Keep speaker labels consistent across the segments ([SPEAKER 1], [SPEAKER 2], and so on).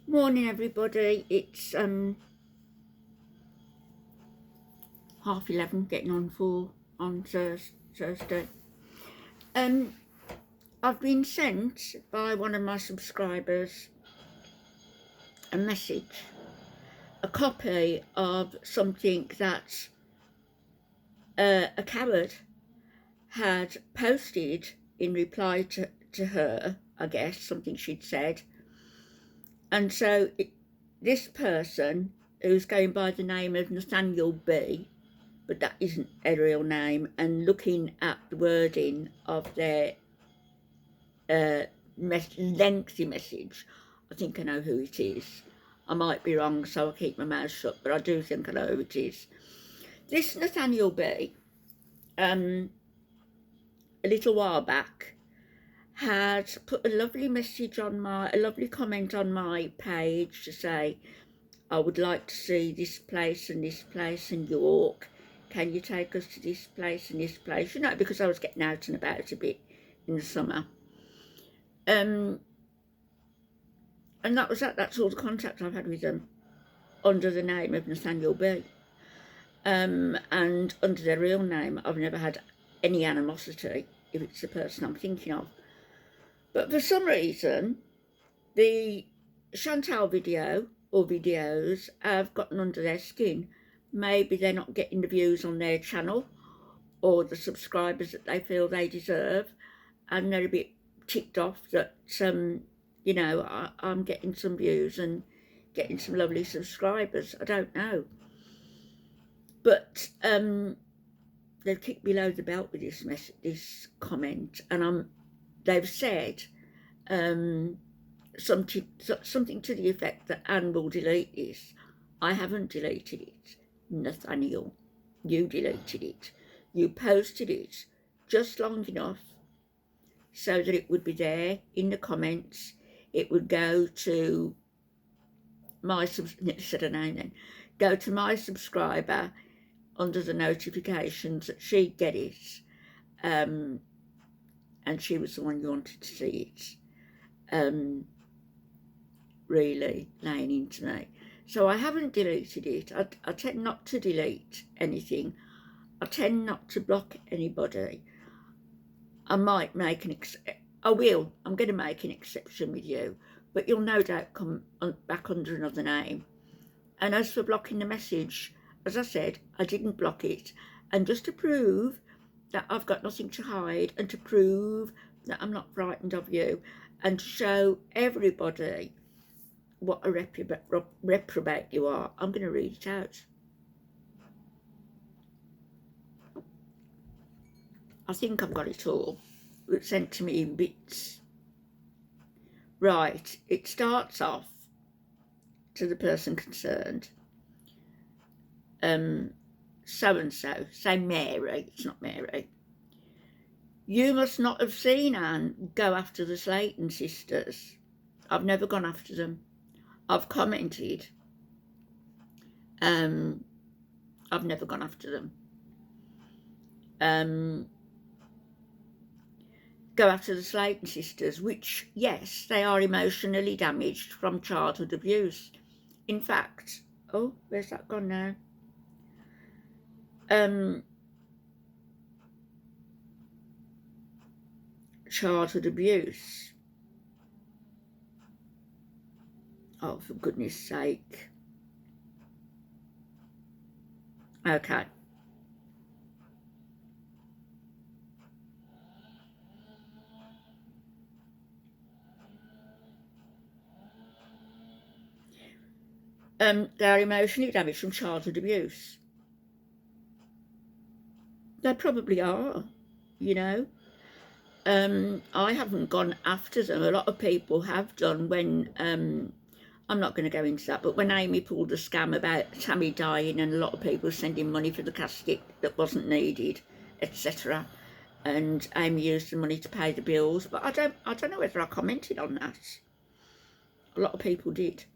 [SPEAKER 1] Morning everybody, it's 11:30, getting on 4 on Thursday. I've been sent by one of my subscribers a message, a copy of something that a coward had posted in reply to her, I guess, something she'd said. And so this person, who's going by the name of Nathaniel B, but that isn't a real name, and looking at the wording of their lengthy message, I think I know who it is. I might be wrong, so I'll keep my mouth shut, but I do think I know who it is. This Nathaniel B, a little while back, had put a lovely message on a lovely comment on my page to say, I would like to see this place and this place in York. Can you take us to this place and this place? You know, because I was getting out and about a bit in the summer. And that was that. That's all the contact I've had with them under the name of Nathaniel B. And under their real name, I've never had any animosity if it's the person I'm thinking of. But for some reason, the Chantal video or videos have gotten under their skin. Maybe they're not getting the views on their channel or the subscribers that they feel they deserve, and they're a bit ticked off that, you know, I'm getting some views and getting some lovely subscribers. I don't know. But they've kicked below the belt with this comment, and they've said something to the effect that Anne will delete this. I haven't deleted it, Nathaniel. You deleted it. You posted it just long enough so that it would be there in the comments. It would go to my go to my subscriber under the notifications that she'd get it, and she was the one who wanted to see it. Really laying into me. So I haven't deleted it. I tend not to delete anything. I tend not to block anybody. I might make I'm going to make an exception with you, but you'll no doubt come back under another name. And as for blocking the message, as I said, I didn't block it. And just to prove that I've got nothing to hide, and to prove that I'm not frightened of you, and to show everybody what a reprobate you are, I'm going to read it out. I think I've got it all. It's sent to me in bits. Right, it starts off to the person concerned. So-and-so, say Mary, it's not Mary. You must not have seen Anne go after the Slayton sisters. I've never gone after them. I've commented. I've never gone after them. Go after the Slayton sisters, which, yes, they are emotionally damaged from childhood abuse. In fact, oh, where's that gone now? Childhood abuse. Oh, for goodness sake. Okay. They are emotionally damaged from childhood abuse. They probably are, you know. I haven't gone after them. A lot of people have done when, I'm not going to go into that, but when Amy pulled a scam about Tammy dying and a lot of people sending money for the casket that wasn't needed, etc., and Amy used the money to pay the bills, but I don't know whether I commented on that. A lot of people did.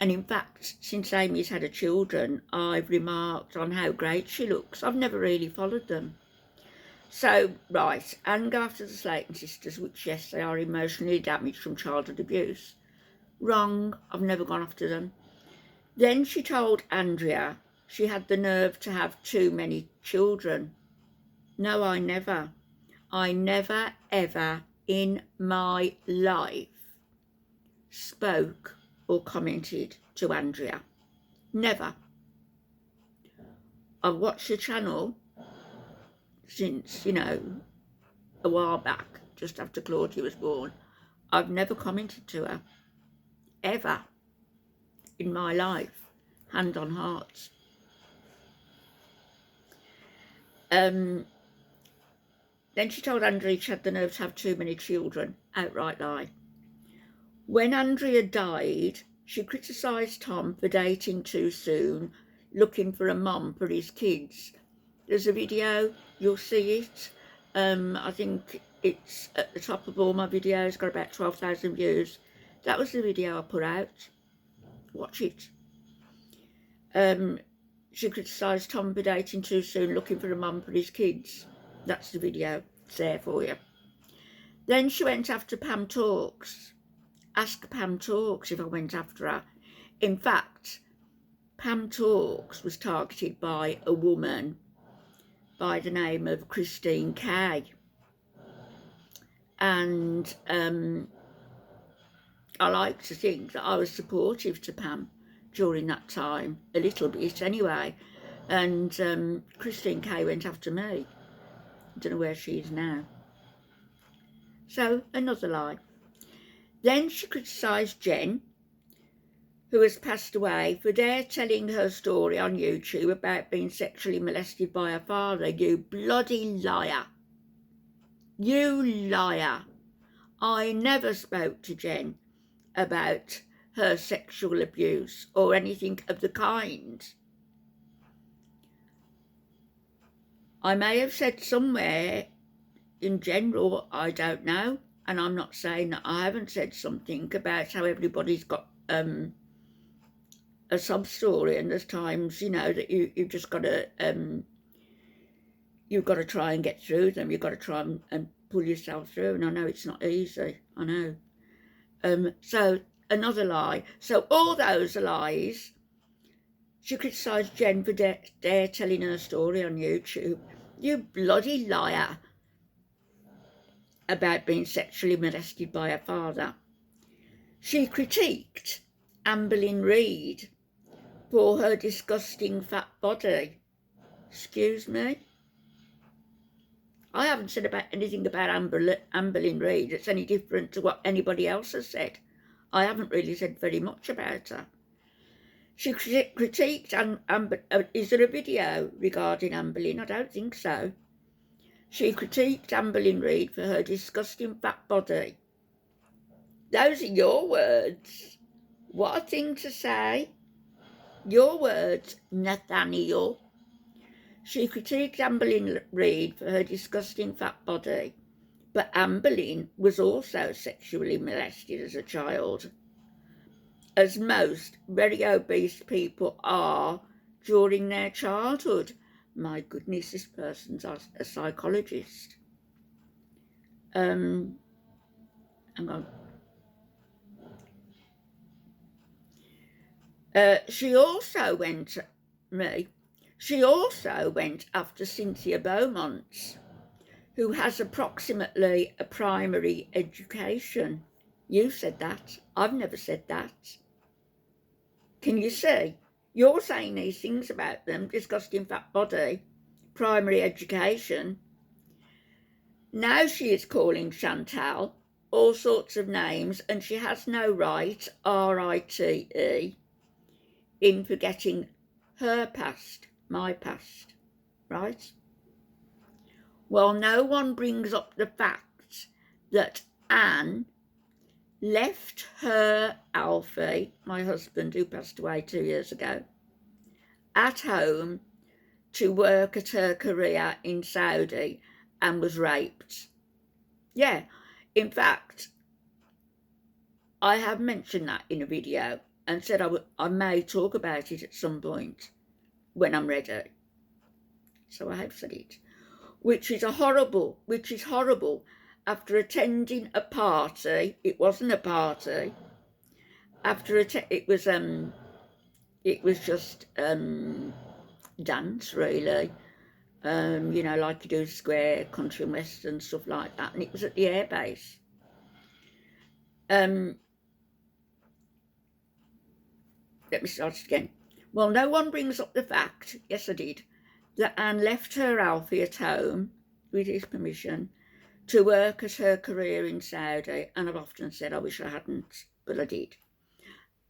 [SPEAKER 1] And in fact, since Amy's had her children, I've remarked on how great she looks. I've never really followed them. So, right, and go after the Slayton sisters, which, yes, they are emotionally damaged from childhood abuse. Wrong, I've never gone after them. Then she told Andrea she had the nerve to have too many children. No, I never ever in my life spoke or commented to Andrea. Never. I've watched the channel since, a while back, just after Claudia was born. I've never commented to her, ever, in my life, hand on heart. Then she told Andrea she had the nerve to have too many children. Outright lie. When Andrea died, she criticised Tom for dating too soon, looking for a mum for his kids. There's a video, you'll see it. I think it's at the top of all my videos, got about 12,000 views. That was the video I put out. Watch it. She criticised Tom for dating too soon, looking for a mum for his kids. That's the video. It's there for you. Then she went after Pam Talks. Ask Pam Talks if I went after her. In fact, Pam Talks was targeted by a woman by the name of Christine Kay. And I like to think that I was supportive to Pam during that time, a little bit anyway. And Christine Kay went after me. I don't know where she is now. So, another lie. Then she criticised Jen, who has passed away, for telling her story on YouTube about being sexually molested by her father. You bloody liar. You liar. I never spoke to Jen about her sexual abuse or anything of the kind. I may have said somewhere in general, I don't know, and I'm not saying that I haven't said something about how everybody's got a sub-story, and there's times, that you've just got to, you've got to try and get through them. You've got to try and pull yourself through, and I know it's not easy, I know. So, another lie. So, all those are lies. She criticised Jen for telling her story on YouTube. You bloody liar. About being sexually molested by her father. She critiqued Amberlynn Reid for her disgusting fat body. Excuse me? I haven't said anything about Amberlynn Reid that's any different to what anybody else has said. I haven't really said very much about her. She critiqued is there a video regarding Amberlynn? I don't think so. She critiqued Amberlynn Reid for her disgusting fat body. Those are your words. What a thing to say. Your words, Nathaniel. She critiqued Amberlynn Reid for her disgusting fat body, but Amberlynn was also sexually molested as a child, as most very obese people are during their childhood. My goodness, this person's a psychologist. Hang on. She also went after Cynthia Beaumont, who has approximately a primary education. You said that. I've never said that. Can you see? You're saying these things about them, disgusting fat body, primary education. Now she is calling Chantal all sorts of names, and she has no right, R-I-T-E, in forgetting her past, my past, right? Well, no one brings up the fact that Anne left her Alfie, my husband who passed away 2 years ago, at home to work at her career in Saudi and was raped. Yeah, in fact, I have mentioned that in a video and said I may talk about it at some point when I'm ready. So I have said it, which is horrible, after attending a party. It wasn't a party, after it was just dance really. You know, like you do square, country and western, stuff like that. And it was at the airbase. Let me start it again. Well, no one brings up the fact, yes I did, that Anne left her Alfie at home, with his permission, to work at her career in Saudi, and I've often said I wish I hadn't, but I did.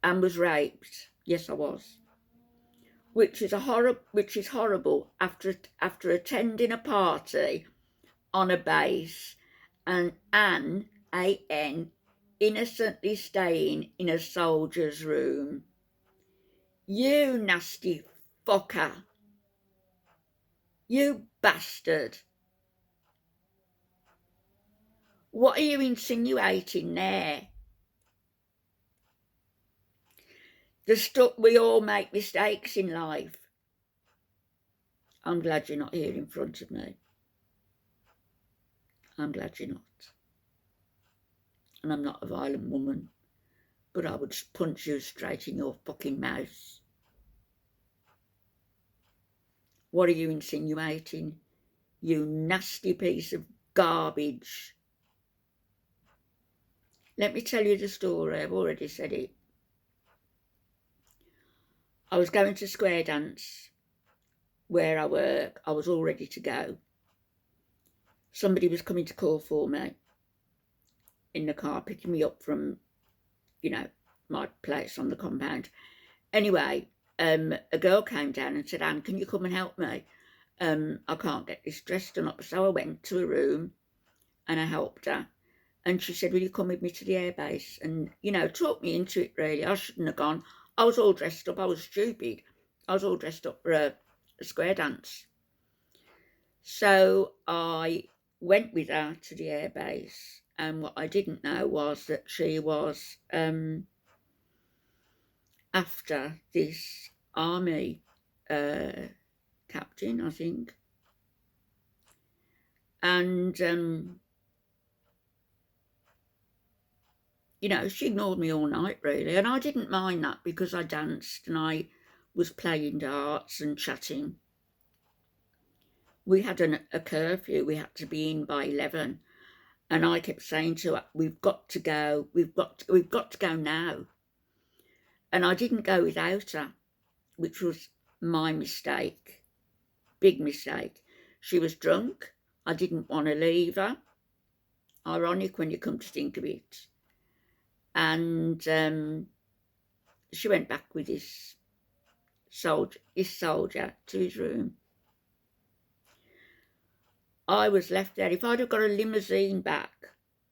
[SPEAKER 1] Anne was raped. Yes, I was. Which is horrible after attending a party on a base, and Anne, A-N, innocently staying in a soldier's room. You nasty fucker. You bastard. What are you insinuating there? We all make mistakes in life. I'm glad you're not here in front of me. I'm glad you're not. And I'm not a violent woman, but I would punch you straight in your fucking mouth. What are you insinuating? You nasty piece of garbage. Let me tell you the story. I've already said it. I was going to square dance where I work. I was all ready to go. Somebody was coming to call for me in the car, picking me up from, you know, my place on the compound. Anyway, a girl came down and said, Anne, can you come and help me? I can't get this dress done up. So I went to a room and I helped her. And she said, will you come with me to the airbase? And, you know, talked me into it, really. I shouldn't have gone. I was all dressed up. I was stupid. I was all dressed up for a square dance. So I went with her to the airbase. And what I didn't know was that she was after this army captain, I think. And, you know, she ignored me all night, really. And I didn't mind that because I danced and I was playing darts and chatting. We had a curfew. We had to be in by 11. And I kept saying to her, we've got to go. We've got to go now. And I didn't go without her, which was my mistake. Big mistake. She was drunk. I didn't want to leave her. Ironic when you come to think of it. And she went back with this soldier to his room. I was left there. If I'd have got a limousine back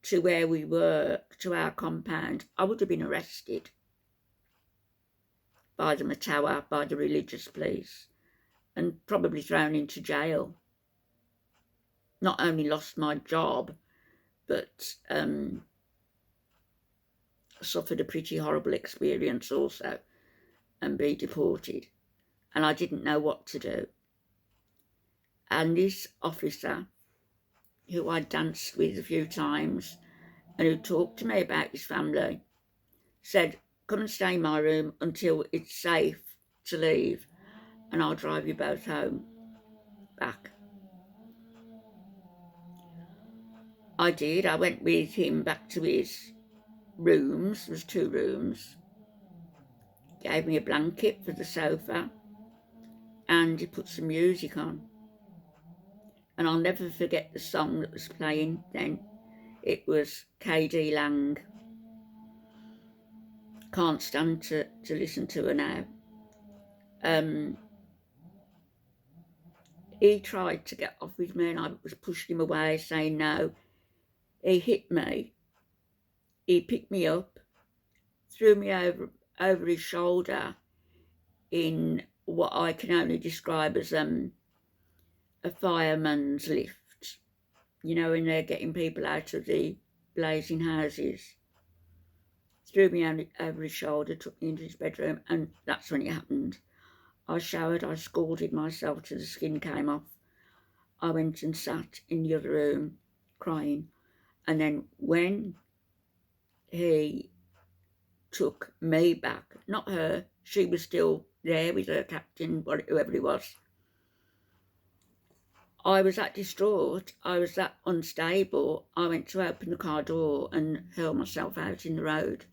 [SPEAKER 1] to where we work, to our compound, I would have been arrested by the Matawa, by the religious police, and probably thrown into jail. Not only lost my job, but suffered a pretty horrible experience also, and be deported. And I didn't know what to do. And this officer, who I danced with a few times and who talked to me about his family, said, come and stay in my room until it's safe to leave, and I'll drive you both home back. I did. I went with him back to his rooms. There was 2 rooms. Gave me a blanket for the sofa, and he put some music on. And I'll never forget the song that was playing then. It was K.D. Lang. Can't stand to listen to her now. He tried to get off with me and I was pushing him away, saying no. He hit me. He picked me up, threw me over his shoulder in what I can only describe as a fireman's lift. You know, when they're getting people out of the blazing houses. Threw me over his shoulder, took me into his bedroom, and that's when it happened. I showered, I scalded myself till the skin came off. I went and sat in the other room crying. And then when he took me back, not her. She was still there with her captain, whoever he was. I was that distraught, I was that unstable, I went to open the car door and hurled myself out in the road.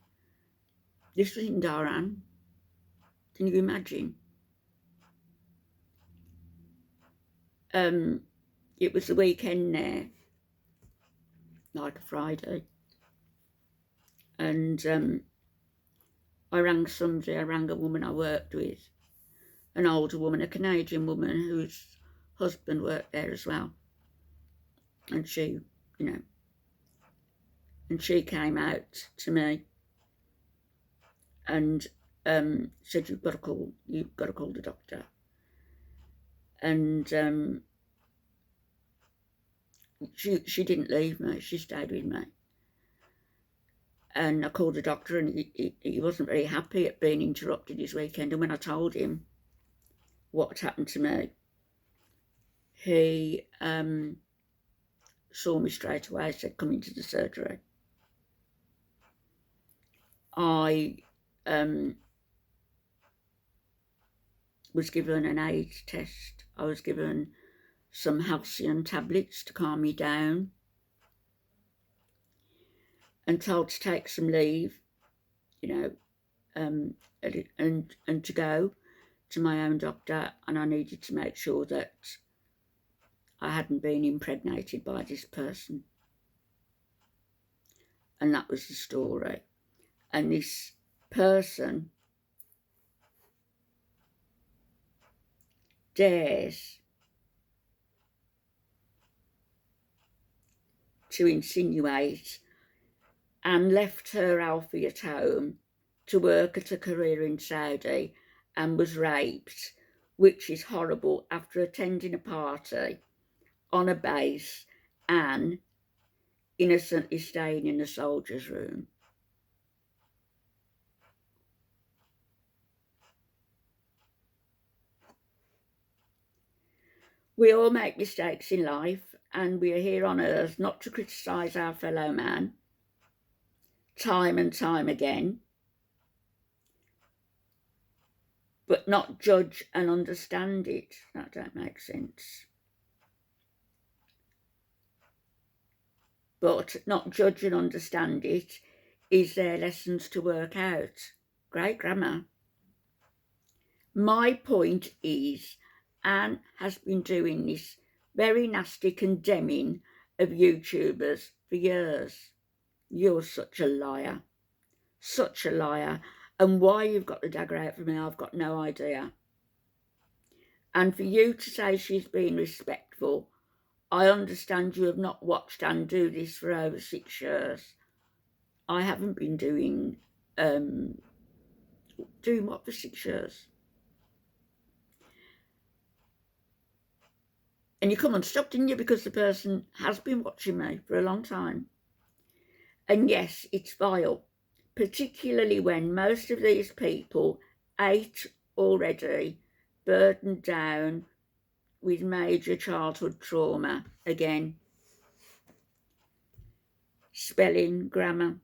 [SPEAKER 1] This was in Dhahran. Can you imagine? It was the weekend there, like a Friday. And I rang somebody, I rang a woman I worked with, an older woman, a Canadian woman whose husband worked there as well. And she, and she came out to me and said, you've got to call the doctor. And she didn't leave me, she stayed with me. And I called the doctor, and he wasn't very happy at being interrupted his weekend. And when I told him what happened to me, he saw me straight away, said, come into the surgery. I was given an AIDS test. I was given some halcyon tablets to calm me down, and told to take some leave, and to go to my own doctor, and I needed to make sure that I hadn't been impregnated by this person. And that was the story. And this person dares to insinuate, and left her Alfie at home to work at a career in Saudi and was raped, which is horrible, after attending a party on a base and innocently staying in a soldier's room. We all make mistakes in life, and we are here on earth not to criticise our fellow man time and time again, but not judge and understand it. That don't make sense. But not judge and understand it is their lessons to work out. Great grammar. My point is, Anne has been doing this very nasty condemning of YouTubers for years. You're such a liar. Such a liar. And why you've got the dagger out for me, I've got no idea. And for you to say she's been respectful, I understand you have not watched Anne do this for over 6 years. I haven't been doing what for 6 years? And you come unstuck, didn't you? Because the person has been watching me for a long time. And yes, it's vile, particularly when most of these people ate already, burdened down with major childhood trauma. Again, spelling, grammar.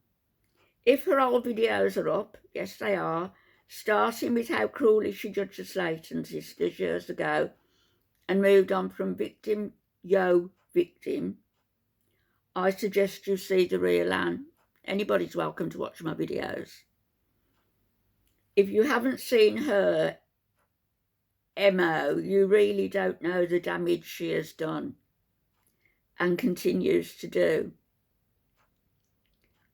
[SPEAKER 1] If her old videos are up, yes they are, starting with how cruelly she judged the Slayton sisters years ago and moved on from victim, victim, I suggest you see the real Anne. Anybody's welcome to watch my videos. If you haven't seen her MO, you really don't know the damage she has done and continues to do.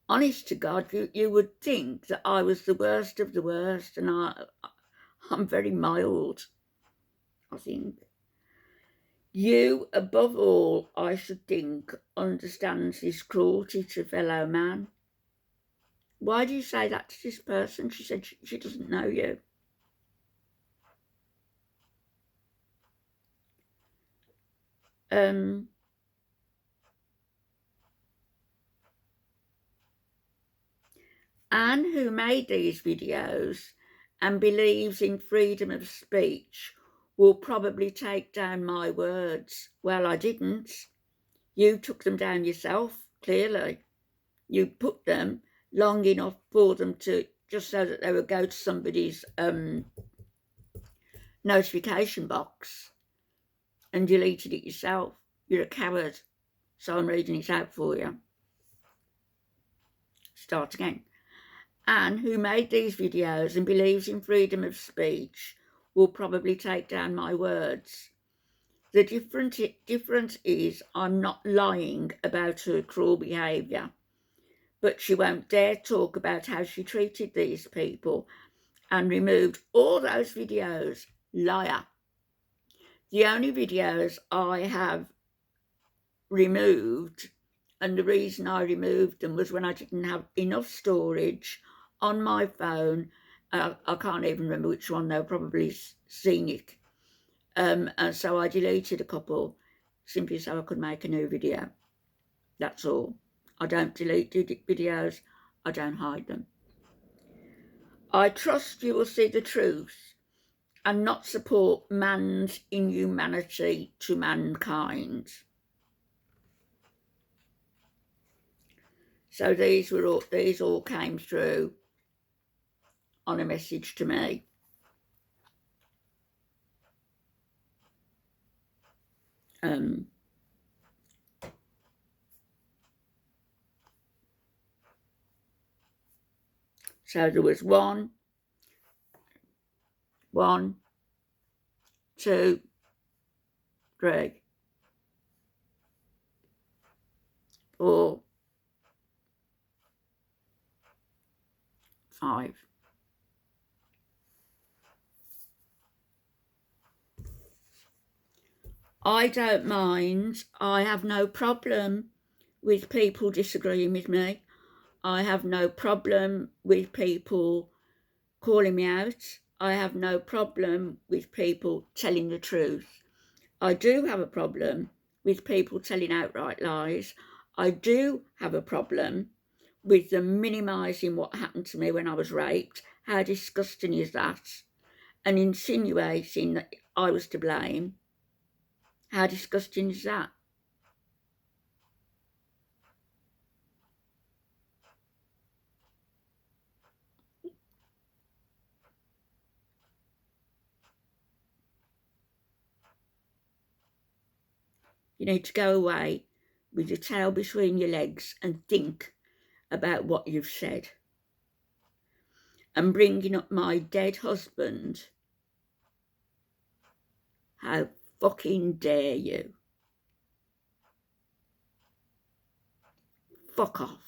[SPEAKER 1] Honest to God, you would think that I was the worst of the worst, and I'm very mild, I think. You, above all, I should think, understands this cruelty to fellow man. Why do you say that to this person? She said she doesn't know you. Anne, who made these videos and believes in freedom of speech, will probably take down my words. Well, I didn't. You took them down yourself, clearly. You put them long enough for them to just so that they would go to somebody's notification box and deleted it yourself. You're a coward. So I'm reading it out for you. Start again. Anne, who made these videos and believes in freedom of speech, will probably take down my words. The difference is I'm not lying about her cruel behaviour, but she won't dare talk about how she treated these people and removed all those videos. Liar. The only videos I have removed, and the reason I removed them was when I didn't have enough storage on my phone. I can't even remember which one, they've probably seen it. And so I deleted a couple simply so I could make a new video. That's all. I don't delete videos, I don't hide them. I trust you will see the truth and not support man's inhumanity to mankind. So these all came through on a message to me. So there was 1, 2, 3, 4, 5. I don't mind. I have no problem with people disagreeing with me. I have no problem with people calling me out. I have no problem with people telling the truth. I do have a problem with people telling outright lies. I do have a problem with them minimising what happened to me when I was raped. How disgusting is that? And insinuating that I was to blame. How disgusting is that? You need to go away with your tail between your legs and think about what you've said. And bringing up my dead husband. How fucking dare you? Fuck off.